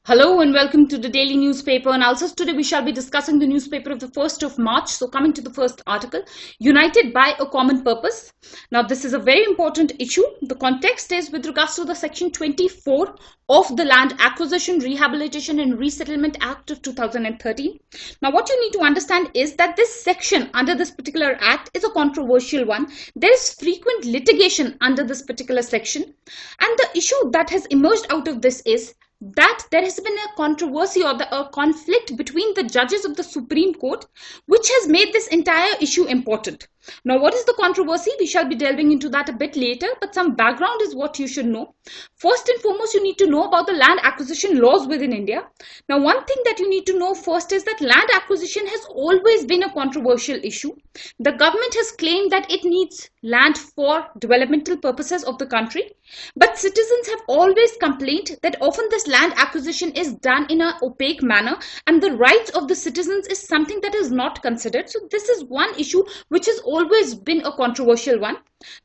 Hello and welcome to the daily newspaper analysis. Today we shall be discussing the newspaper of the 1st of March. So coming to the first article, United by a Common Purpose. Now this is a very important issue. The context is with regards to the section 24 of the Land Acquisition, Rehabilitation and Resettlement Act of 2013. Now what you need to understand is that this section under this particular act is a controversial one. There is frequent litigation under this particular section, and the issue that has emerged out of this is that there has been a controversy or a conflict between the judges of the Supreme Court, which has made this entire issue important. Now, what is the controversy? We shall be delving into that a bit later, but some background is what you should know. First and foremost, you need to know about the land acquisition laws within India. Now, one thing that you need to know first is that land acquisition has always been a controversial issue. The government has claimed that it needs land for developmental purposes of the country, but citizens have always complained that often this land acquisition is done in an opaque manner and the rights of the citizens is something that is not considered. So this is one issue which has always been a controversial one.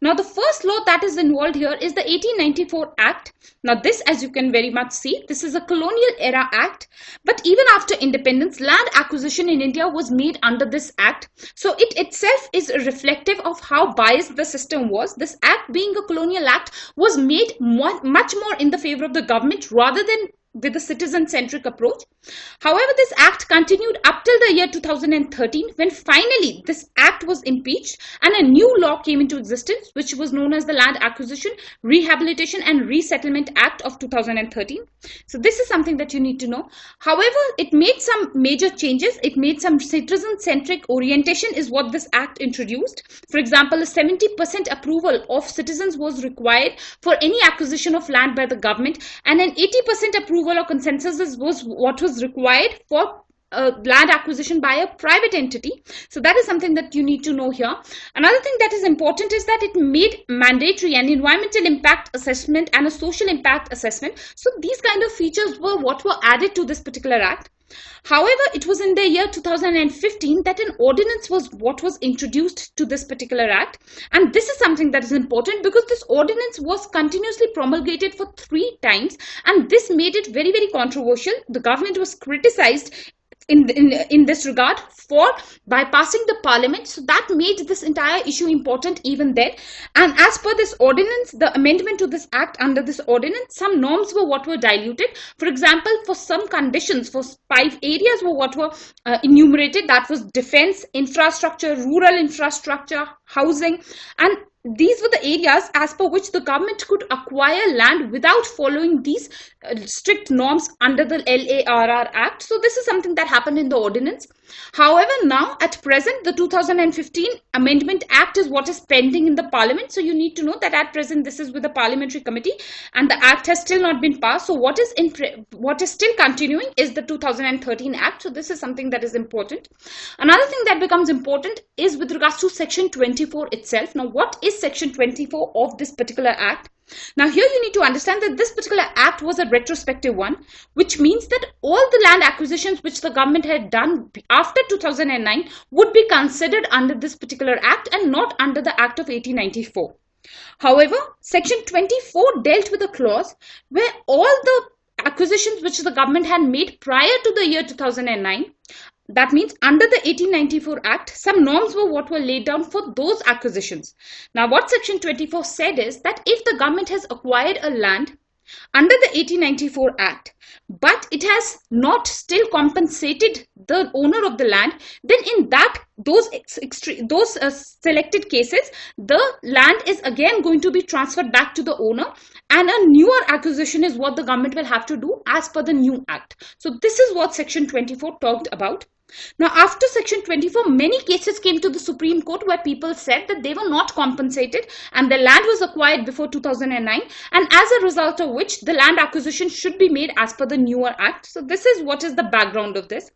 Now the first law that is involved here is the 1894 Act. Now this, as you can very much see, this is a colonial era act, but even after independence, land acquisition in India was made under this act. So it itself is reflective of how biased the system was. This act, being a colonial act, was made much more in the favor of the government rather than with a citizen-centric approach. However, this act continued up till the year 2013, when finally this act was impeached and a new law came into existence, which was known as the Land Acquisition, Rehabilitation and Resettlement Act of 2013. So this is something that you need to know. However, it made some major changes. It made some citizen-centric orientation is what this act introduced. For example, a 70% approval of citizens was required for any acquisition of land by the government, and an 80% approval or consensus was what was required for land acquisition by a private entity. So that is something that you need to know here. Another thing that is important is that it made mandatory an environmental impact assessment and a social impact assessment. So these kind of features were what were added to this particular act. However, it was in the year 2015 that an ordinance was what was introduced to this particular act, and this is something that is important because this ordinance was continuously promulgated for 3 times, and this made it very, very controversial. The government was criticized in this regard for bypassing the parliament. So that made this entire issue important even then. And as per this ordinance, the amendment to this act under this ordinance, some norms were what were diluted. For example, for some conditions, for 5 areas were what were enumerated. That was defense, infrastructure, rural infrastructure, housing, and these were the areas as per which the government could acquire land without following these strict norms under the LARR Act. So this is something that happened in the ordinance. However, now at present, the 2015 Amendment Act is what is pending in the Parliament. So you need to know that at present this is with the Parliamentary Committee and the Act has still not been passed. So what is still continuing is the 2013 Act. So this is something that is important. Another thing that becomes important is with regards to Section 24 itself. Now what is Section 24 of this particular Act? Now here you need to understand that this particular act was a retrospective one, which means that all the land acquisitions which the government had done after 2009 would be considered under this particular act and not under the Act of 1894. However, Section 24 dealt with a clause where all the acquisitions which the government had made prior to the year 2009, that means under the 1894 Act, some norms were what were laid down for those acquisitions. Now what Section 24 said is that if the government has acquired a land under the 1894 Act, but it has not still compensated the owner of the land, then in those selected cases, the land is again going to be transferred back to the owner, and a newer acquisition is what the government will have to do as per the new act. So this is what Section 24 talked about. Now, after Section 24, many cases came to the Supreme Court where people said that they were not compensated and the land was acquired before 2009, and as a result of which the land acquisition should be made as per the newer act. So this is what is the background of this.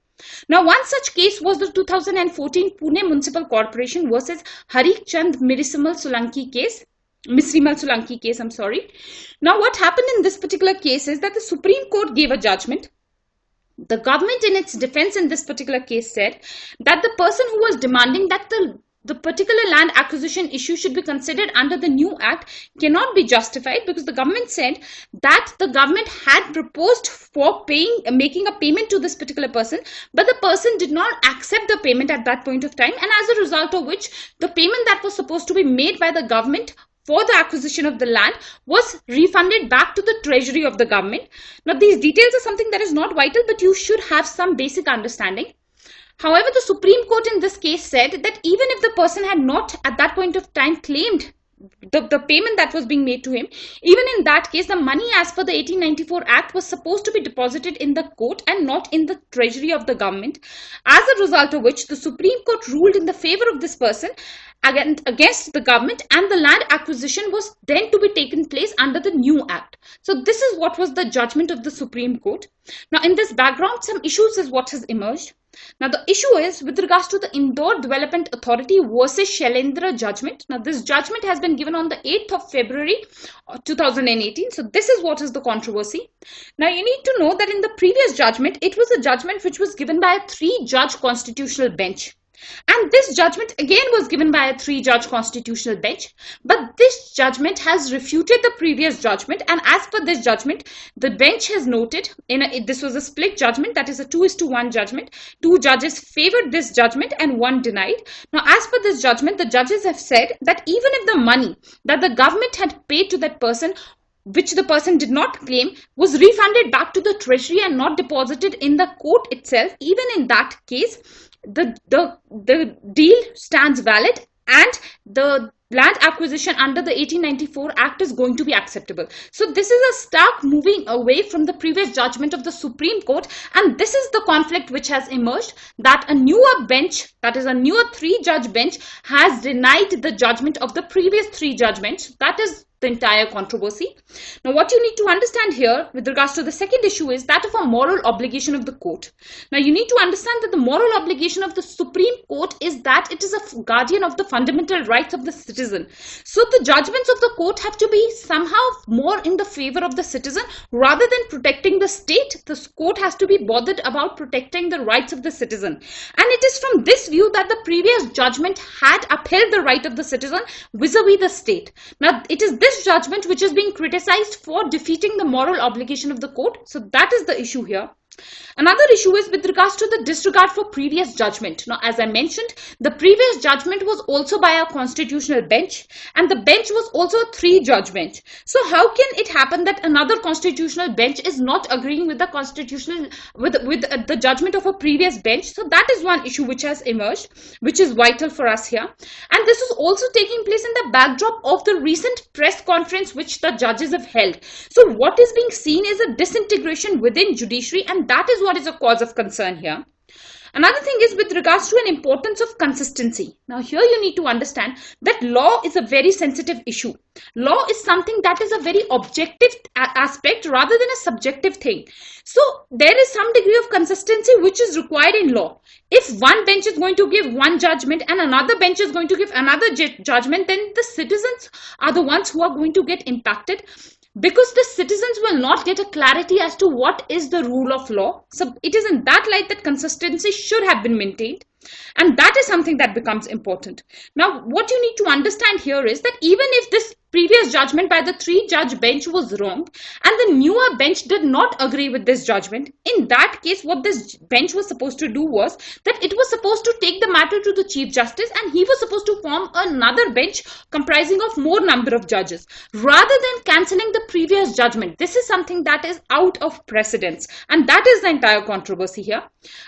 Now, one such case was the 2014 Pune Municipal Corporation versus Hari Chand Misrimal Solanki case. I'm sorry. Now, what happened in this particular case is that the Supreme Court gave a judgment. The government in its defense in this particular case said that the person who was demanding that the the particular land acquisition issue should be considered under the new act cannot be justified, because the government said that the government had proposed for making a payment to this particular person, but the person did not accept the payment at that point of time, and as a result of which the payment that was supposed to be made by the government for the acquisition of the land was refunded back to the treasury of the government. Now, these details are something that is not vital, but you should have some basic understanding. However, the Supreme Court in this case said that even if the person had not at that point of time claimed the payment that was being made to him, even in that case, the money as per the 1894 Act was supposed to be deposited in the court and not in the treasury of the government, as a result of which the Supreme Court ruled in the favor of this person against the government, and the land acquisition was then to be taken place under the new act. So this is what was the judgment of the Supreme Court. Now, in this background, some issues is what has emerged. Now, the issue is with regards to the Indore Development Authority versus Shailendra judgment. Now, this judgment has been given on the 8th of February 2018. So, this is what is the controversy. Now, you need to know that in the previous judgment, it was a judgment which was given by a 3-judge constitutional bench. And this judgment again was given by a 3-judge constitutional bench, but this judgment has refuted the previous judgment, and as per this judgment, the bench has noted this was a split judgment, that is a 2:1 judgment. 2 judges favored this judgment and 1 denied. Now, as per this judgment, the judges have said that even if the money that the government had paid to that person, which the person did not claim, was refunded back to the treasury and not deposited in the court itself, even in that case, the deal stands valid and the land acquisition under the 1894 Act is going to be acceptable. So this is a stark moving away from the previous judgment of the Supreme Court, and this is the conflict which has emerged, that a newer bench, that is a newer 3-judge bench, has denied the judgment of the previous 3 judgments. That is the entire controversy. Now, what you need to understand here with regards to the second issue is that of a moral obligation of the court. Now, you need to understand that the moral obligation of the Supreme Court is that it is a guardian of the fundamental rights of the citizen. So, the judgments of the court have to be somehow more in the favor of the citizen rather than protecting the state. The court has to be bothered about protecting the rights of the citizen. And it is from this view that the previous judgment had upheld the right of the citizen vis-a-vis the state. Now, it is this judgment which is being criticized for defeating the moral obligation of the court. So that is the issue here. Another issue is with regards to the disregard for previous judgment. Now, as I mentioned, the previous judgment was also by a constitutional bench, and the bench was also a 3-judge bench. So how can it happen that another constitutional bench is not agreeing with the constitutional with the judgment of a previous bench? So that is one issue which has emerged, which is vital for us here. And this is also taking place in the backdrop of the recent press conference which the judges have held. So what is being seen is a disintegration within judiciary, and that is what is a cause of concern here. Another thing is with regards to an importance of consistency. Now, here you need to understand that law is a very sensitive issue. Law is something that is a very objective aspect rather than a subjective thing. So, there is some degree of consistency which is required in law. If one bench is going to give one judgment and another bench is going to give another judgment, then the citizens are the ones who are going to get impacted, because the citizens will not get a clarity as to what is the rule of law. So it is in that light that consistency should have been maintained. And that is something that becomes important. Now, what you need to understand here is that even if this previous judgment by the 3-judge bench was wrong and the newer bench did not agree with this judgment, in that case, what this bench was supposed to do was that it was supposed to take the matter to the Chief Justice, and he was supposed to form another bench comprising of more number of judges rather than cancelling the previous judgment. This is something that is out of precedence, and that is the entire controversy here.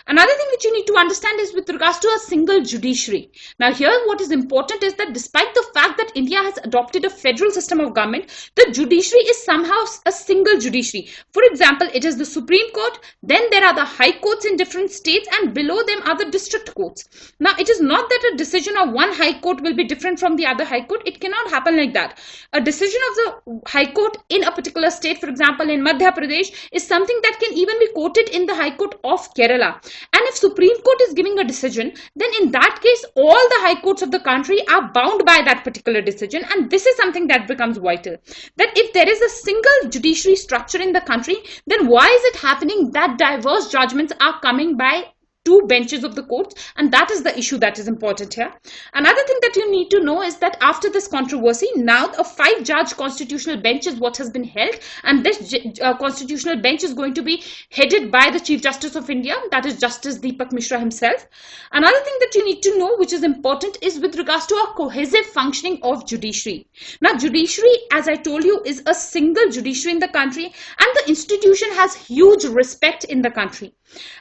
Another thing which you need to understand is with regards to a single judiciary. Now, here what is important is that despite the fact that India has adopted a federal system of government, the judiciary is somehow a single judiciary. For example, it is the Supreme Court, then there are the high courts in different states, and below them are the district courts. Now, it is not that a decision of one high court will be different from the other high court. It cannot happen like that. A decision of the high court in a particular state, for example, in Madhya Pradesh, is something that can even be quoted in the High Court of Kerala. And if Supreme Court is giving a decision, then in that case, all the high courts of the country are bound by that particular decision. And this is something that becomes vital. That if there is a single judiciary structure in the country, then why is it happening that diverse judgments are coming by two benches of the courts, and that is the issue that is important here. Another thing that you need to know is that after this controversy, now a 5-judge constitutional bench is what has been held, and this constitutional bench is going to be headed by the Chief Justice of India, that is Justice Deepak Mishra himself. Another thing that you need to know, which is important, is with regards to a cohesive functioning of judiciary. Now, judiciary, as I told you, is a single judiciary in the country, and the institution has huge respect in the country.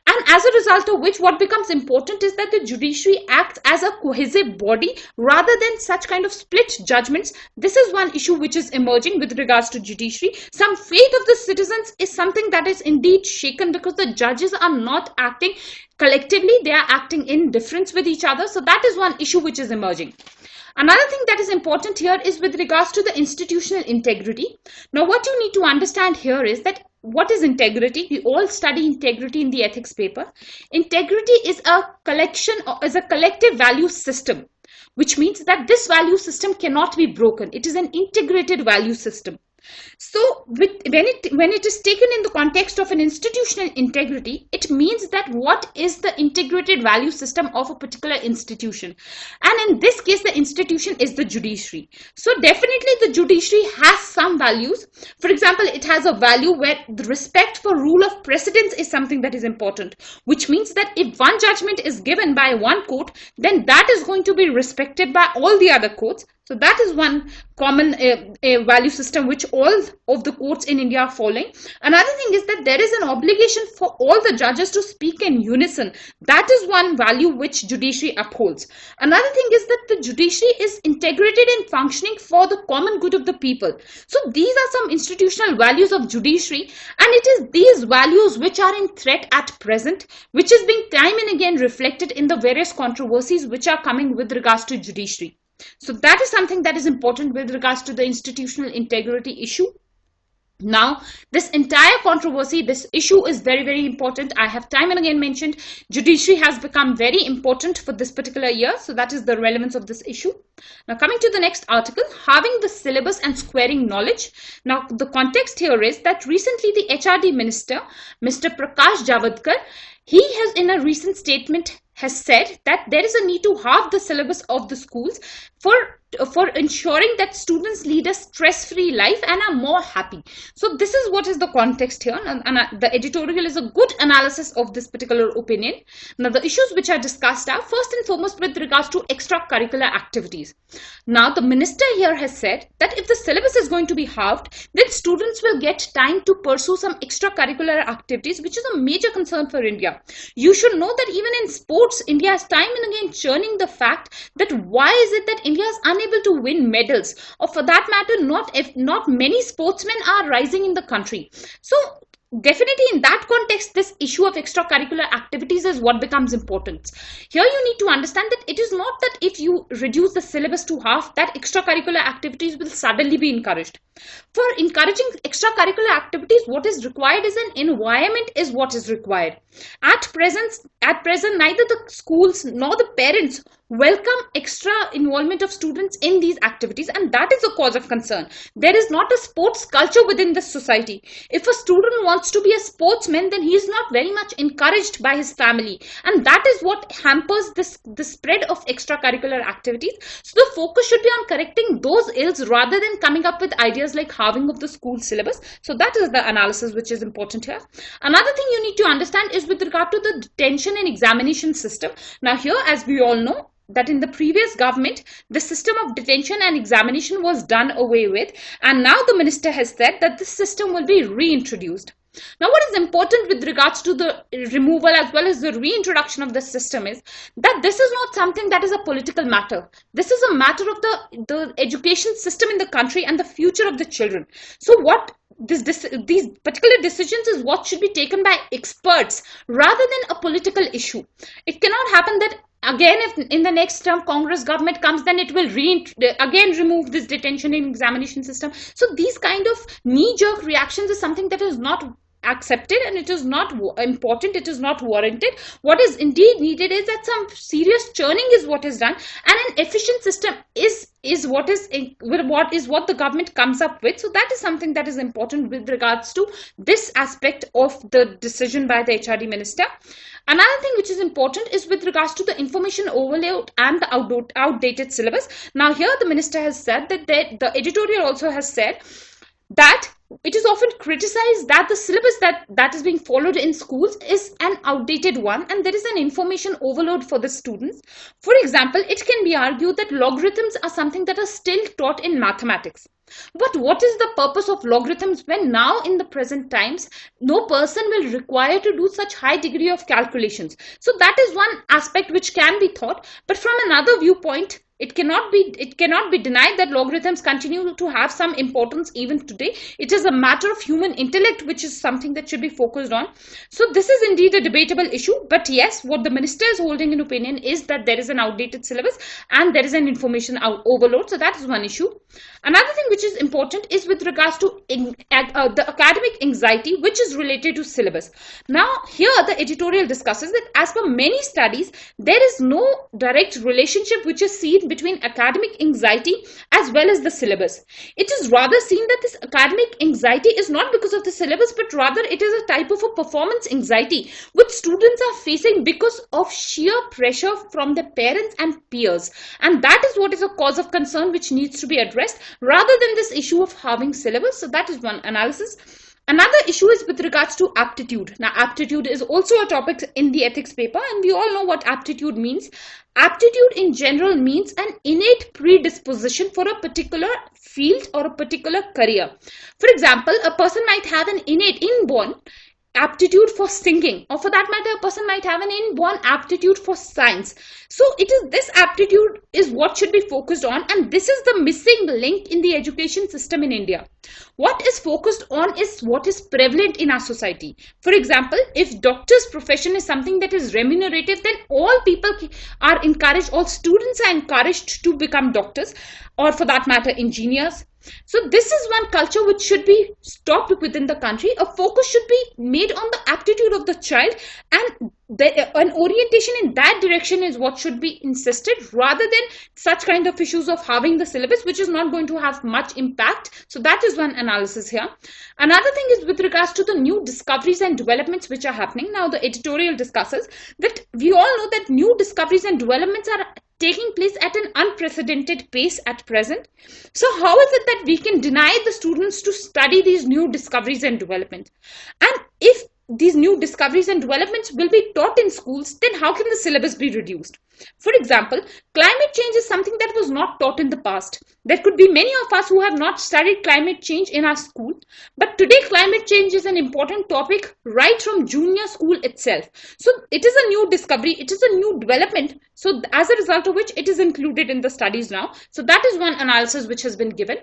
And as a result of which, what becomes important is that the judiciary acts as a cohesive body rather than such kind of split judgments. This is one issue which is emerging with regards to judiciary. Some faith of the citizens is something that is indeed shaken because the judges are not acting collectively, they are acting in difference with each other. So that is one issue which is emerging. Another thing that is important here is with regards to the institutional integrity. Now, what you need to understand here is that what is integrity? We all study integrity in the ethics paper. Integrity is a collection, is a collective value system, which means that this value system cannot be broken. It is an integrated value system. So when it is taken in the context of an institutional integrity, it means that what is the integrated value system of a particular institution, and in this case the institution is the judiciary. So definitely the judiciary has some values. For example, it has a value where the respect for rule of precedence is something that is important, which means that if one judgment is given by one court, then that is going to be respected by all the other courts. So that is one common value system which all of the courts in India are following. Another thing is that there is an obligation for all the judges to speak in unison. That is one value which judiciary upholds. Another thing is that the judiciary is integrated in functioning for the common good of the people. So these are some institutional values of judiciary, and it is these values which are in threat at present, which is being time and again reflected in the various controversies which are coming with regards to judiciary. So that is something that is important with regards to the institutional integrity issue. Now, this entire controversy, this issue is very, very important. I have time and again mentioned judiciary has become very important for this particular year. So that is the relevance of this issue. Now, coming to the next article, having the syllabus and squaring knowledge. Now, the context here is that recently the HRD minister, Mr. Prakash Javadkar, he has in a recent statement has said that there is a need to halve the syllabus of the schools for ensuring that students lead a stress-free life and are more happy. So this is what is the context here, and the editorial is a good analysis of this particular opinion. Now the issues which are discussed are first and foremost with regards to extracurricular activities. Now the minister here has said that if the syllabus is going to be halved, then students will get time to pursue some extracurricular activities, which is a major concern for India. You should know that even in sports, India is time and again churning the fact that why is it that India is unable to win medals, or for that matter not many sportsmen are rising in the country. So definitely in that context, this issue of extracurricular activities is what becomes important. Here you need to understand that it is not that if you reduce the syllabus to half, that extracurricular activities will suddenly be encouraged. For encouraging extracurricular activities, what is required is an environment is what is required. At present, neither the schools nor the parents welcome extra involvement of students in these activities, and that is a cause of concern. There is not a sports culture within this society. If a student wants to be a sportsman, then he is not very much encouraged by his family, and that is what hampers the spread of extracurricular activities. So the focus should be on correcting those ills rather than coming up with ideas like halving of the school syllabus. So that is the analysis which is important here. Another thing you need to understand is with regard to the detention and examination system. Now here, as we all know, that in the previous government, the system of detention and examination was done away with, and now the minister has said that this system will be reintroduced. Now, what is important with regards to the removal as well as the reintroduction of the system is that this is not something that is a political matter. This is a matter of the education system in the country and the future of the children. So what these particular decisions is what should be taken by experts rather than a political issue. It cannot happen that again, if in the next term Congress government comes, then it will again remove this detention and examination system. So these kind of knee-jerk reactions is something that is not accepted and it is not important, it is not warranted. What is indeed needed is that some serious churning is what is done, and an efficient system is what the government comes up with. So that is something that is important with regards to this aspect of the decision by the HRD minister. Another thing which is important is with regards to the information overload and the outdated syllabus. Now here the minister has said that the editorial also has said that it is often criticized that the syllabus that is being followed in schools is an outdated one and there is an information overload for the students. For example, it can be argued that logarithms are something that are still taught in mathematics. But what is the purpose of logarithms when now in the present times no person will require to do such high degree of calculations? So that is one aspect which can be thought, but from another viewpoint, it cannot be denied that logarithms continue to have some importance even today. It is a matter of human intellect, which is something that should be focused on. So this is indeed a debatable issue, but yes, what the minister is holding in opinion is that there is an outdated syllabus and there is an information overload. So that is one issue. Another thing which is important is with regards to the academic anxiety, which is related to syllabus. Now here the editorial discusses that as per many studies, there is no direct relationship which is seen between academic anxiety as well as the syllabus. It is rather seen that this academic anxiety is not because of the syllabus, but rather it is a type of a performance anxiety which students are facing because of sheer pressure from their parents and peers. And that is what is a cause of concern which needs to be addressed rather than this issue of having syllabus. So that is one analysis. Another issue is with regards to aptitude. Now, aptitude is also a topic in the ethics paper, and we all know what aptitude means. Aptitude in general means an innate predisposition for a particular field or a particular career. For example, a person might have an innate, inborn aptitude for singing, or for that matter, a person might have an inborn aptitude for science. So it is this aptitude is what should be focused on, and this is the missing link in the education system in India. What is focused on is what is prevalent in our society. For example, if doctor's profession is something that is remunerative, then all people are encouraged, all students are encouraged to become doctors, or for that matter, engineers. So this is one culture which should be stopped within the country. A focus should be made on the aptitude of the child, and an orientation in that direction is what should be insisted rather than such kind of issues of having the syllabus which is not going to have much impact. So that is one analysis here. Another thing is with regards to the new discoveries and developments which are happening. Now the editorial discusses that we all know that new discoveries and developments are taking place at an unprecedented pace at present. So how is it that we can deny the students to study these new discoveries and development? And if these new discoveries and developments will be taught in schools, then how can the syllabus be reduced? For example, climate change is something that was not taught in the past. There could be many of us who have not studied climate change in our school, but today climate change is an important topic right from junior school itself. So it is a new discovery, it is a new development. So as a result of which it is included in the studies now. So that is one analysis which has been given.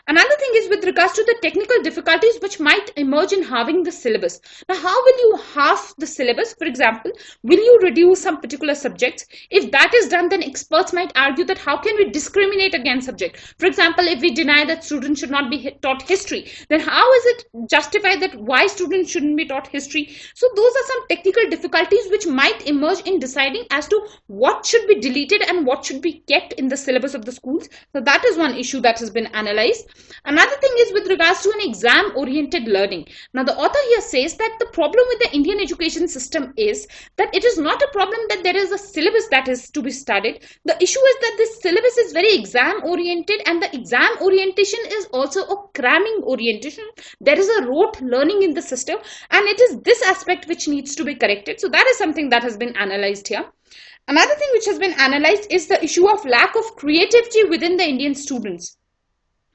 Another thing is with regards to the technical difficulties which might emerge in halving the syllabus. Now, how will you halve the syllabus? For example, will you reduce some particular subjects? If that is done, then experts might argue that how can we discriminate against subject? For example, if we deny that students should not be taught history, then how is it justified that why students shouldn't be taught history? So those are some technical difficulties which might emerge in deciding as to what should be deleted and what should be kept in the syllabus of the schools. So that is one issue that has been analyzed. Another thing is with regards to an exam-oriented learning. Now the author here says that the problem with the Indian education system is that it is not a problem that there is a syllabus that is to be studied. The issue is that this syllabus is very exam-oriented, and the exam orientation is also a cramming orientation. There is a rote learning in the system, and it is this aspect which needs to be corrected. So that is something that has been analyzed here. Another thing which has been analyzed is the issue of lack of creativity within the Indian students.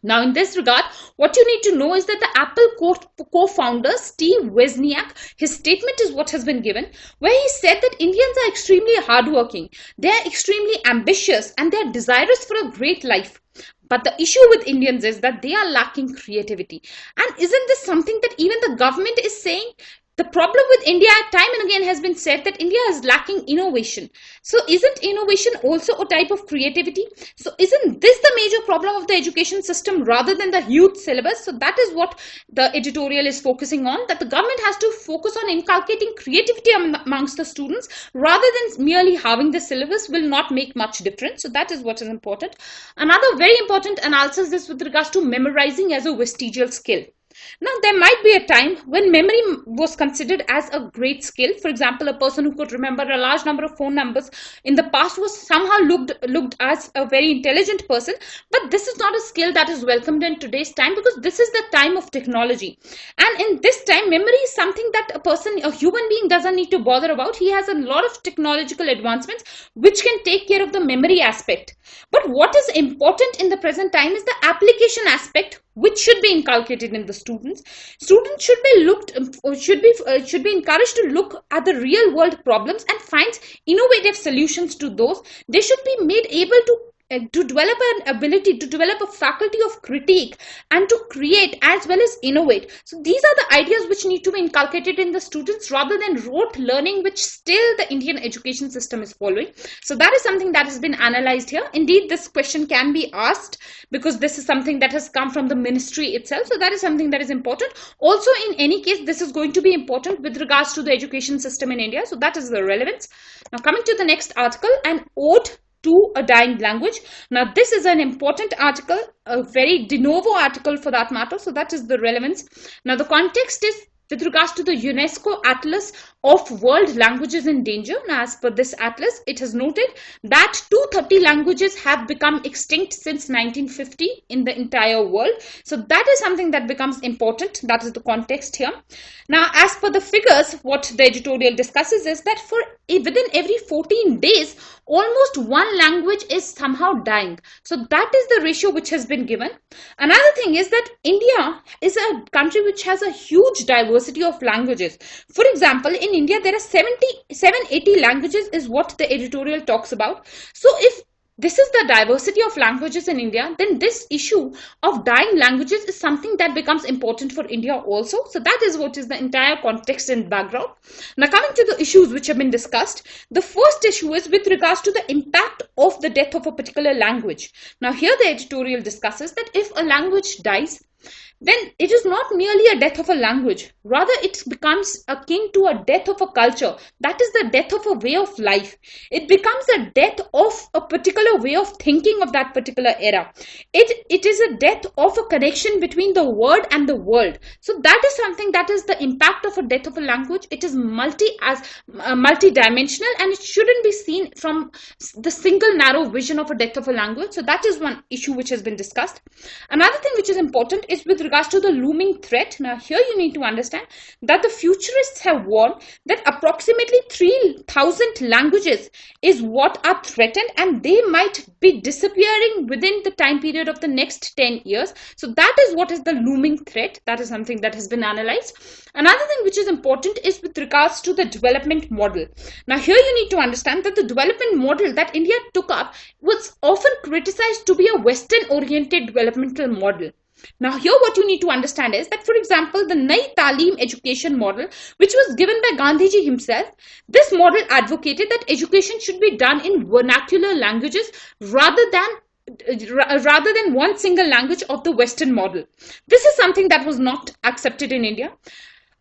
Now, in this regard, what you need to know is that the Apple co-founder Steve Wozniak, his statement is what has been given, where he said that Indians are extremely hardworking, they are extremely ambitious, and they are desirous for a great life. But the issue with Indians is that they are lacking creativity. And isn't this something that even the government is saying? The problem with India time and again has been said that India is lacking innovation. So isn't innovation also a type of creativity? So isn't this the major problem of the education system rather than the huge syllabus? So that is what the editorial is focusing on, that the government has to focus on inculcating creativity amongst the students rather than merely having the syllabus will not make much difference. So that is what is important. Another very important analysis is with regards to memorizing as a vestigial skill. Now, there might be a time when memory was considered as a great skill. For example, a person who could remember a large number of phone numbers in the past was somehow looked as a very intelligent person. But this is not a skill that is welcomed in today's time, because this is the time of technology. And in this time, memory is something that a human being doesn't need to bother about. He has a lot of technological advancements which can take care of the memory aspect. But what is important in the present time is the application aspect, which should be inculcated in the students. Students should be encouraged to look at the real world problems and find innovative solutions to those. They should be made able to develop an ability, to develop a faculty of critique and to create as well as innovate. So these are the ideas which need to be inculcated in the students rather than rote learning, which still the Indian education system is following. So that is something that has been analyzed here. Indeed, this question can be asked because this is something that has come from the ministry itself. So that is something that is important. Also, in any case, this is going to be important with regards to the education system in India. So that is the relevance. Now coming to the next article, an ode to a dying language. Now this is an important article, a very de novo article for that matter. So that is the relevance. Now the context is with regards to the UNESCO Atlas of World Languages in Danger. Now, as per this atlas, it has noted that 230 languages have become extinct since 1950 in the entire world. So that is something that becomes important. That is the context here. Now, as per the figures, what the editorial discusses is that within every 14 days, almost one language is somehow dying. So that is the ratio which has been given. Another thing is that India is a country which has a huge diversity of languages. For example, in India, there are 780 languages is what the editorial talks about. So if this is the diversity of languages in India, then this issue of dying languages is something that becomes important for India also. So that is what is the entire context and background. Now coming to the issues which have been discussed, the first issue is with regards to the impact of the death of a particular language. Now here the editorial discusses that if a language dies, then it is not merely a death of a language. Rather, it becomes akin to a death of a culture. That is the death of a way of life. It becomes a death of a particular way of thinking of that particular era. It is a death of a connection between the word and the world. So that is something that is the impact of a death of a language. It is multi-dimensional, and it shouldn't be seen from the single narrow vision of a death of a language. So that is one issue which has been discussed. Another thing which is important is with regards to the looming threat. Now here you need to understand that the futurists have warned that approximately 3,000 languages is what are threatened, and they might be disappearing within the time period of the next 10 years. So that is what is the looming threat. That is something that has been analyzed. Another thing which is important is with regards to the development model. Now here you need to understand that the development model that India took up was often criticized to be a Western oriented developmental model. Now here what you need to understand is that, for example, the Nai Talim education model, which was given by Gandhiji himself, this model advocated that education should be done in vernacular languages rather than one single language of the Western model. This is something that was not accepted in India.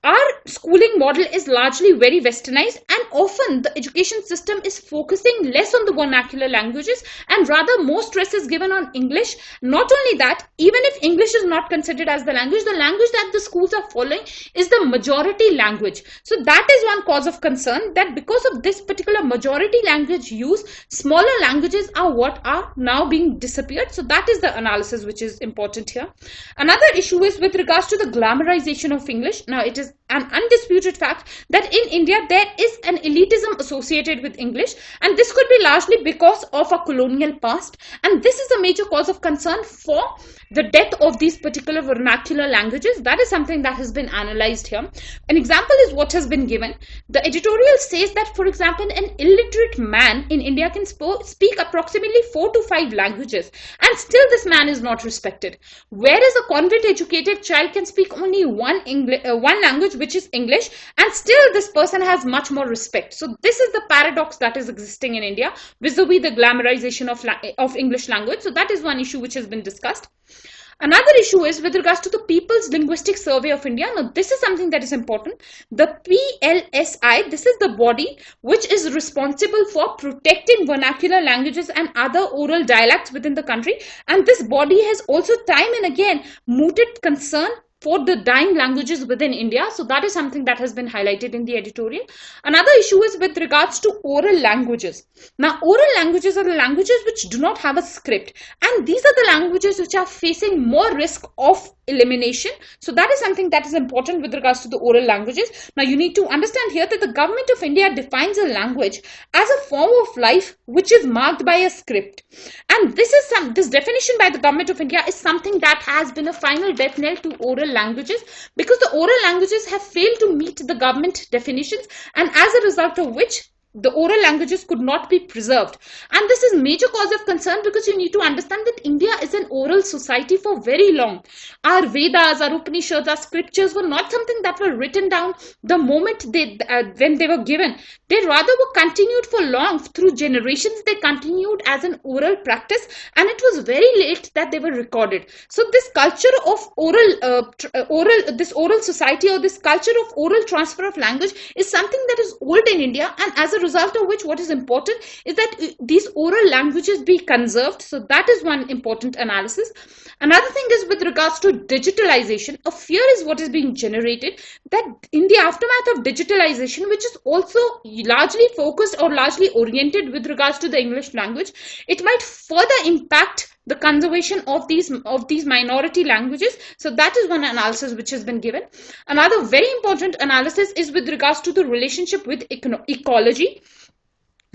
Our schooling model is largely very westernized, and often the education system is focusing less on the vernacular languages and rather more stress is given on English. Not only that, even if English is not considered as the language that the schools are following is the majority language. So that is one cause of concern, that because of this particular majority language use, smaller languages are what are now being disappeared. So that is the analysis which is important here. Another issue is with regards to the glamorization of English. Now it is an undisputed fact that in India there is an elitism associated with English, and this could be largely because of a colonial past, and this is a major cause of concern for the death of these particular vernacular languages. That is something that has been analyzed here. An example is what has been given. The editorial says that, for example, an illiterate man in India can speak approximately 4 to 5 languages, and still this man is not respected. Whereas a convent educated child can speak only one language, which is English, and still this person has much more respect. So this is the paradox that is existing in India vis-a-vis the glamorization of English language. So that is one issue which has been discussed. Another issue is with regards to the People's Linguistic Survey of India. Now, this is something that is important. The PLSI, this is the body which is responsible for protecting vernacular languages and other oral dialects within the country. And this body has also time and again mooted concern for the dying languages within India. So that is something that has been highlighted in the editorial. Another issue is with regards to oral languages. Now, oral languages are the languages which do not have a script, and these are the languages which are facing more risk of elimination. So that is something that is important with regards to the oral languages. Now, you need to understand here that the government of India defines a language as a form of life which is marked by a script, and this definition by the government of India is something that has been a final death knell to oral languages, because the oral languages have failed to meet the government definitions, and as a result of which the oral languages could not be preserved. And this is major cause of concern, because you need to understand that India is an oral society for very long. Our Vedas, our Upanishads, our scriptures were not something that were written down the moment when they were given. They rather were continued for long. Through generations, they continued as an oral practice, and it was very late that they were recorded. So this culture of oral society, or this culture of oral transfer of language, is something that is old in India, and as a result of which, what is important is that these oral languages be conserved. So that is one important analysis. Another thing is with regards to digitalization. A fear is what is being generated that in the aftermath of digitalization, which is also largely focused or largely oriented with regards to the English language, it might further impact the conservation of these minority languages. So that is one analysis which has been given. Another very important analysis is with regards to the relationship with ecology.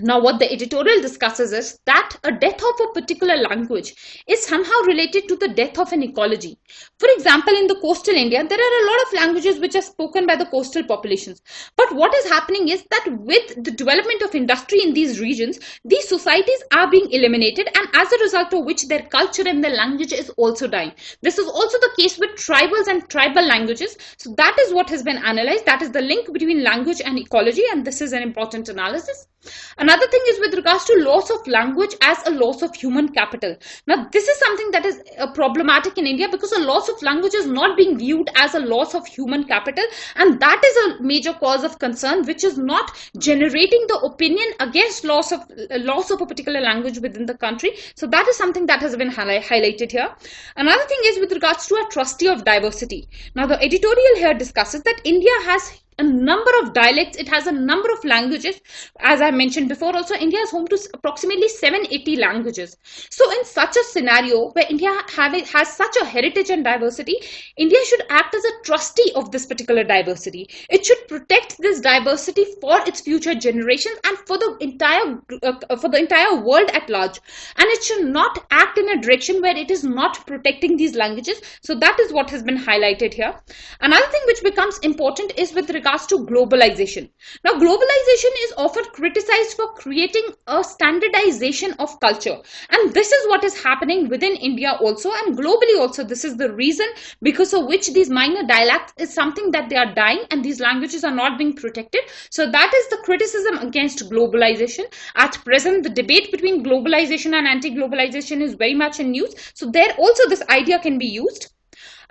Now, what the editorial discusses is that a death of a particular language is somehow related to the death of an ecology. For example, in the coastal India, there are a lot of languages which are spoken by the coastal populations. But what is happening is that with the development of industry in these regions, these societies are being eliminated, and as a result of which their culture and their language is also dying. This is also the case with tribals and tribal languages. So that is what has been analyzed. That is the link between language and ecology, and this is an important analysis. Another thing is with regards to loss of language as a loss of human capital. Now, this is something that is problematic in India, because a loss of language is not being viewed as a loss of human capital, and that is a major cause of concern, which is not generating the opinion against loss of a particular language within the country. So that is something that has been highlighted here. Another thing is with regards to a trustee of diversity. Now, the editorial here discusses that India has a number of dialects, it has a number of languages. As I mentioned before, also India is home to approximately 780 languages. So in such a scenario where India has such a heritage and diversity, India should act as a trustee of this particular diversity. It should protect this diversity for its future generations and for the entire world at large. And it should not act in a direction where it is not protecting these languages. So that is what has been highlighted here. Another thing which becomes important is with regards to globalization. Now, globalization is often criticized for creating a standardization of culture, and this is what is happening within India also, and globally also. This is the reason because of which these minor dialects is something that they are dying, and these languages are not being protected. So that is the criticism against globalization. At present, the debate between globalization and anti-globalization is very much in news. So there also this idea can be used.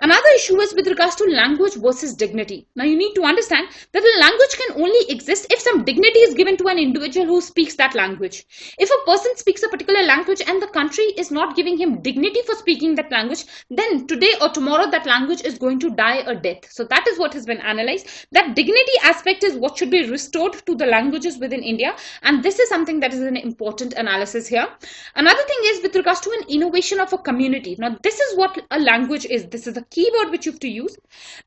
Another issue is with regards to language versus dignity. Now, you need to understand that a language can only exist if some dignity is given to an individual who speaks that language. If a person speaks a particular language and the country is not giving him dignity for speaking that language, then today or tomorrow that language is going to die a death. So that is what has been analyzed. That dignity aspect is what should be restored to the languages within India, and this is something that is an important analysis here. Another thing is with regards to an innovation of a community. Now, this is what a language is. This is a keyword which you have to use,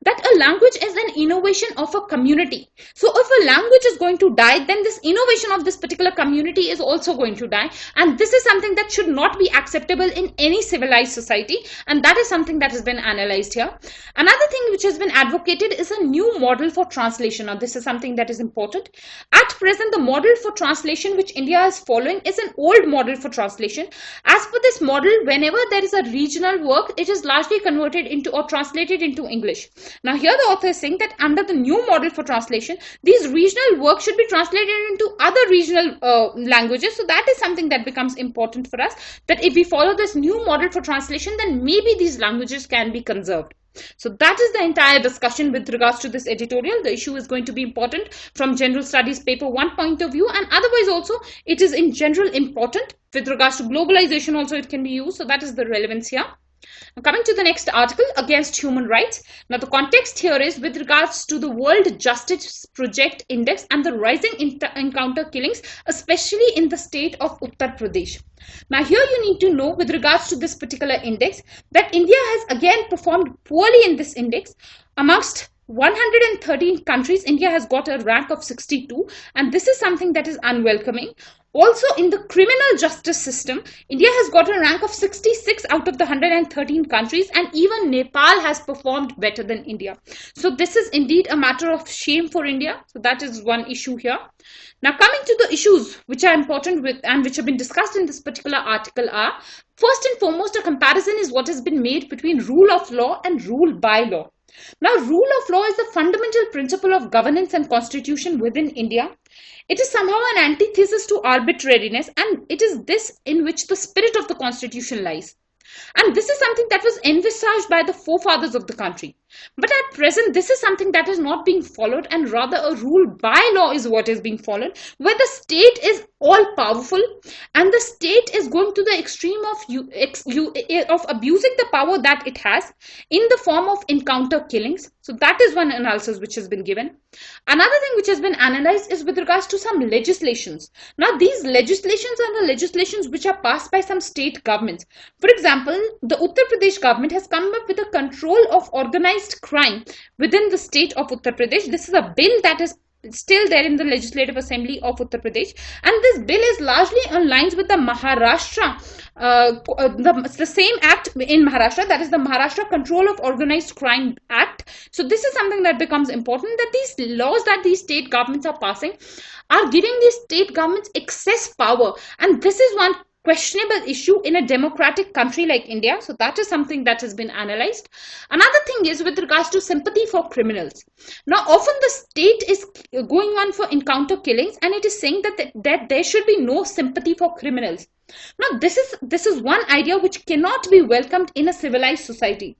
that a language is an innovation of a community. So if a language is going to die, then this innovation of this particular community is also going to die. And this is something that should not be acceptable in any civilized society. And that is something that has been analyzed here. Another thing which has been advocated is a new model for translation. Now, this is something that is important. At present, the model for translation which India is following is an old model for translation. As per this model, whenever there is a regional work, it is largely converted into or translated into English. Now, here the author is saying that under the new model for translation, these regional works should be translated into other regional languages. So that is something that becomes important for us, that if we follow this new model for translation, then maybe these languages can be conserved. So that is the entire discussion with regards to this editorial. The issue is going to be important from General Studies paper 1 point of view, and otherwise also it is in general important. With regards to globalization also it can be used. So that is the relevance here. Now, coming to the next article, against human rights. Now, the context here is with regards to the World Justice Project Index and the rising encounter killings, especially in the state of Uttar Pradesh. Now, here you need to know with regards to this particular index that India has again performed poorly in this index. Amongst 113 countries, India has got a rank of 62, and this is something that is unwelcoming. Also, in the criminal justice system, India has got a rank of 66 out of the 113 countries, and even Nepal has performed better than India. So this is indeed a matter of shame for India. So that is one issue here. Now, coming to the issues which are important with and which have been discussed in this particular article are, first and foremost, a comparison is what has been made between rule of law and rule by law. Now, rule of law is the fundamental principle of governance and constitution within India. It is somehow an antithesis to arbitrariness, and it is this in which the spirit of the constitution lies. And this is something that was envisaged by the forefathers of the country. But at present, this is something that is not being followed, and rather a rule by law is what is being followed, where the state is all powerful and the state is going to the extreme of abusing the power that it has in the form of encounter killings. So that is one analysis which has been given. Another thing which has been analyzed is with regards to some legislations. Now, these legislations are the legislations which are passed by some state governments. For example, the Uttar Pradesh government has come up with a control of organized crime within the state of Uttar Pradesh. This is a bill that is still there in the Legislative Assembly of Uttar Pradesh, and this bill is largely on lines with the Maharashtra, the same act in Maharashtra, that is the Maharashtra Control of Organized Crime Act. So this is something that becomes important, that these laws that these state governments are passing are giving these state governments excess power, and this is one questionable issue in a democratic country like India. So that is something that has been analyzed. Another thing is with regards to sympathy for criminals. Now, often the state is going on for encounter killings, and it is saying that there should be no sympathy for criminals. Now, this is one idea which cannot be welcomed in a civilized society.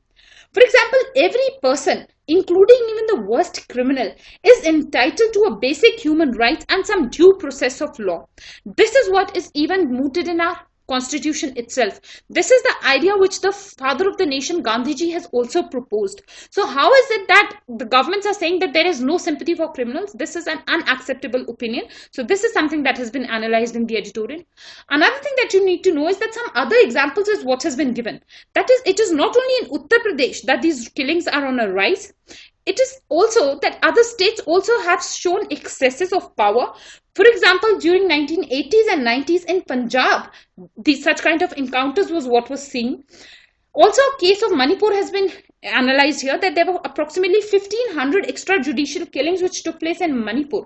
For example, every person, including even the worst criminal, is entitled to a basic human rights and some due process of law. This is what is even mooted in our constitution itself. This is the idea which the father of the nation, Gandhiji, has also proposed. So how is it that the governments are saying that there is no sympathy for criminals? This is an unacceptable opinion. So this is something that has been analyzed in the editorial. Another thing that you need to know is that some other examples is what has been given. That is, it is not only in Uttar Pradesh that these killings are on a rise. It is also that other states also have shown excesses of power. For example, during 1980s and 90s in Punjab, such kind of encounters was what was seen. Also, a case of Manipur has been analyzed here, that there were approximately 1500 extrajudicial killings which took place in Manipur.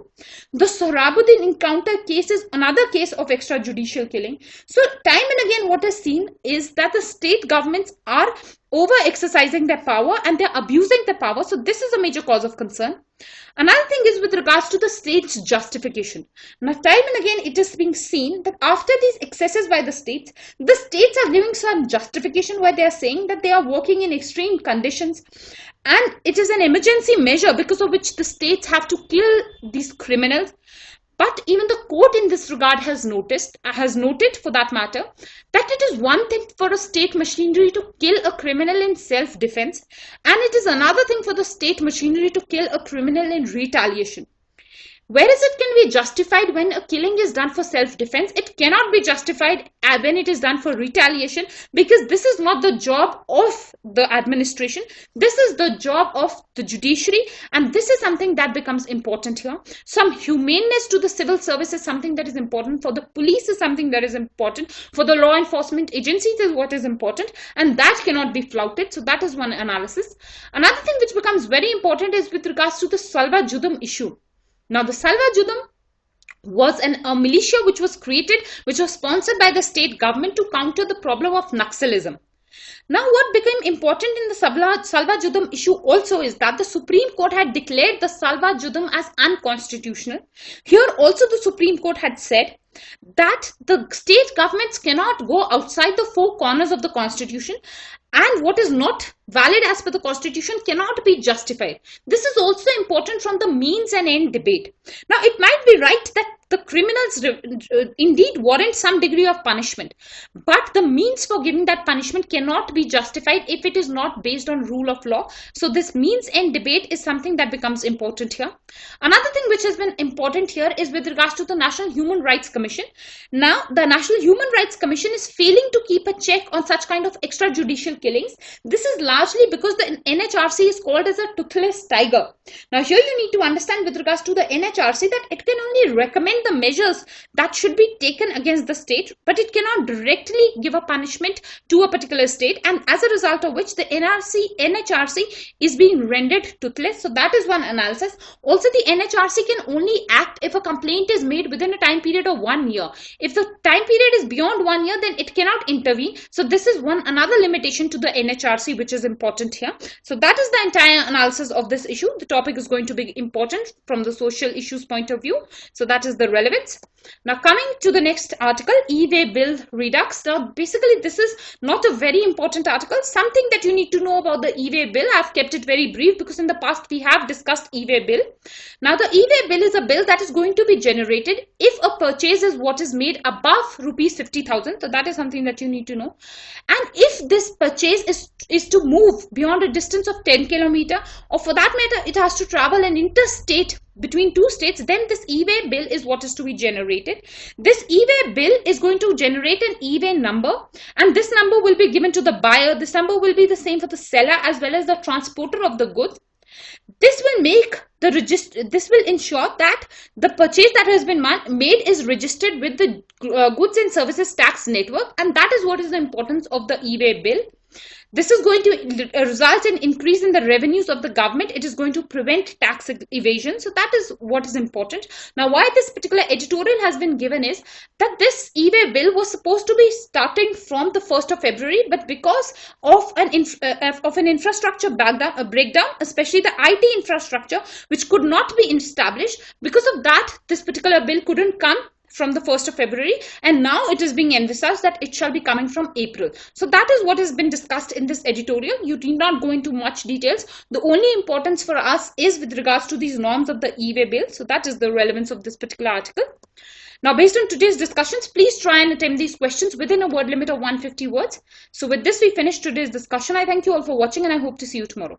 The Sohrabuddin encounter case is another case of extrajudicial killing. So time and again what is seen is that the state governments are over exercising their power and they're abusing the power. So this is a major cause of concern. Another thing is with regards to the state's justification. Now, time and again, it is being seen that after these excesses by the states are giving some justification where they are saying that they are working in extreme conditions and it is an emergency measure because of which the states have to kill these criminals. But even the court in this regard has noted for that matter, that it is one thing for a state machinery to kill a criminal in self-defense, and it is another thing for the state machinery to kill a criminal in retaliation. Whereas it can be justified when a killing is done for self-defense, it cannot be justified when it is done for retaliation, because this is not the job of the administration. This is the job of the judiciary, and this is something that becomes important here. Some humaneness to the civil service is something that is important. For the police is something that is important. For the law enforcement agencies is what is important, and that cannot be flouted. So that is one analysis. Another thing which becomes very important is with regards to the Salva Judum issue. Now, the Salva Judum was a militia which was created, which was sponsored by the state government to counter the problem of Naxalism. Now, what became important in the Salva Judum issue also is that the Supreme Court had declared the Salva Judum as unconstitutional. Here also the Supreme Court had said that the state governments cannot go outside the four corners of the constitution, and what is not valid as per the constitution cannot be justified. This is also important from the means and end debate. Now, it might be right that the criminals indeed warrant some degree of punishment, but the means for giving that punishment cannot be justified if it is not based on rule of law. So this means end debate is something that becomes important here. Another thing which has been important here is with regards to the National Human Rights Commission. Now, the National Human Rights Commission is failing to keep a check on such kind of extrajudicial killings. This is largely because the NHRC is called as a toothless tiger. Now, here you need to understand with regards to the NHRC that it can only recommend the measures that should be taken against the state, but it cannot directly give a punishment to a particular state, and as a result of which the NHRC is being rendered toothless. So that is one analysis. Also, the NHRC can only act if a complaint is made within a time period of 1 year. If the time period is beyond 1 year, then it cannot intervene. So this is another limitation to the NHRC which is important here. So that is the entire analysis of this issue. The topic is going to be important from the social issues point of view. So that is the relevance. Now, coming to the next article, e-way bill redux. Now, basically this is not a very important article. Something that you need to know about the e-way bill. I've kept it very brief because in the past we have discussed e-way bill. Now, the e-way bill is a bill that is going to be generated if a purchase is what is made above rupees 50,000. So that is something that you need to know. And if this purchase is to move beyond a distance of 10 km, or for that matter, it has to travel an interstate between two states, then this e-way bill is what is to be generated. This e-way bill is going to generate an e-way number, and this number will be given to the buyer. This number will be the same for the seller as well as the transporter of the goods. This will ensure that the purchase that has been made is registered with the Goods and Services Tax Network, and that is what is the importance of the e-way bill. This is going to result in increase in the revenues of the government. It is going to prevent tax evasion. So that is what is important. Now, why this particular editorial has been given is that this e-way bill was supposed to be starting from the 1st of February, but because of an infrastructure breakdown, especially the IT infrastructure, which could not be established, because of that, this particular bill couldn't come from the 1st of February, and now it is being envisaged that it shall be coming from April. So that is what has been discussed in this editorial. You need not go into much details. The only importance for us is with regards to these norms of the e-way bill. So that is the relevance of this particular article. Now, based on today's discussions, please try and attempt these questions within a word limit of 150 words. So with this, we finish today's discussion. I thank you all for watching, and I hope to see you tomorrow.